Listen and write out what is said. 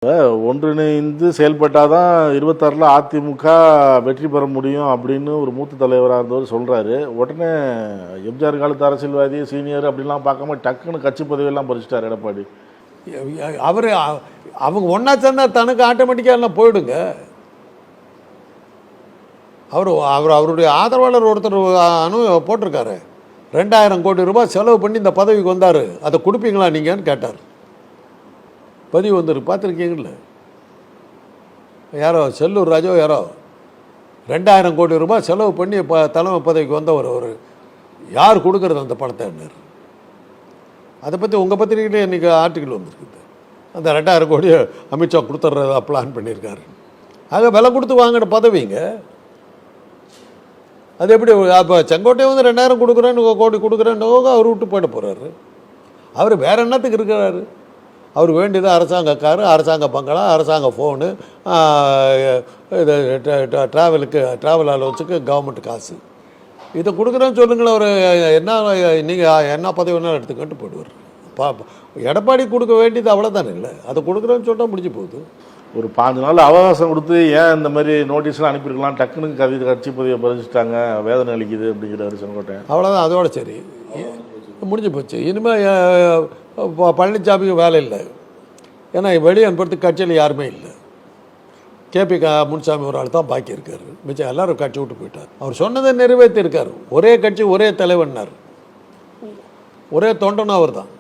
ஒன்றிணைந்து செயல்பட்டாதான் 26ல் அதிமுக வெற்றி பெற முடியும் அப்படின்னு ஒரு மூத்த தலைவராக இருந்தவர் சொல்கிறாரு. உடனே எம்ஜிஆர் காலத்து அரசியல்வாதி சீனியர் அப்படிலாம் பார்க்காம டக்குன்னு கட்சி பதவியெல்லாம் பறிச்சிட்டார் எடப்பாடி. அவங்க ஒன்றா சேர்ந்தா தனக்கு ஆட்டோமேட்டிக்காக எல்லாம் போயிடுங்க. அவருடைய ஆதரவாளர் ஒருத்தர் போட்டிருக்காரு, 2000 கோடி ரூபாய் செலவு பண்ணி இந்த பதவிக்கு வந்தார், அதை கொடுப்பீங்களா நீங்கன்னு கேட்டார். பதிவு வந்துருக்கு, பார்த்துருக்கீங்கள? யாரோ செல்லூர் ராஜோ யாரோ 2000 கோடி ரூபாய் செலவு பண்ணி தலைமை பதவிக்கு வந்தவர். அவர் யார் கொடுக்குறது அந்த பணத்தை? அதை பற்றி உங்கள் பத்திரிகையிலே இன்றைக்கி ஆர்டிக்கல் வந்துருக்குது. அந்த 2000 கோடியை அமித்ஷா கொடுத்துட்றதா பிளான் பண்ணியிருக்காரு. ஆக விலை கொடுத்து வாங்கின பதவிங்க அது எப்படி? அப்போ செங்கோட்டையை வந்து 2000 கோடி கொடுக்குறேன்னு அவர் விட்டு போயிட போகிறாரு. அவர் வேறு என்னத்துக்கு இருக்கிறாரு? அவர் வேண்டியது அரசாங்க காரு, அரசாங்க பங்களா, அரசாங்க ஃபோனு, இது ட்ராவல் அலோன்ஸுக்கு கவர்மெண்ட் காசு. இதை கொடுக்குறேன்னு சொல்லுங்களேன். அவர் என்ன, நீங்கள் என்ன பதவி வேணாலும் எடுத்துக்கிட்டு போயிடுவார். எடப்பாடி கொடுக்க வேண்டியது அவ்வளோதானே. இல்லை, அதை கொடுக்குறேன்னு சொன்னால் முடிஞ்சு போகுது. ஒரு 5 நாள் அவகாசம் கொடுத்து ஏன் இந்த மாதிரி நோட்டீஸ்லாம் அனுப்பியிருக்கலாம், டக்குன்னு கட்சி பதவியை பறிச்சுட்டாங்க, வேதனை அளிக்குது அப்படிங்கிறாரு செங்கோட்டை. அவ்வளோதான், அதோட சரி முடிஞ்சு போச்சு. இனிமேல் பழனிசாமிக்கு வேலை இல்லை. ஏன்னா வெளியே அனுப்புறதுக்கு கட்சியில் யாருமே இல்லை. கேபி முனுசாமி ஒரு ஆள் தான் பாக்கி இருக்கார். மிச்சம் எல்லாரும் கட்சி விட்டு போயிட்டார். அவர் சொன்னதை நிறைவேற்றிருக்கார். ஒரே கட்சி ஒரே தலைவன்னார், ஒரே தொண்டனும் அவர் தான்.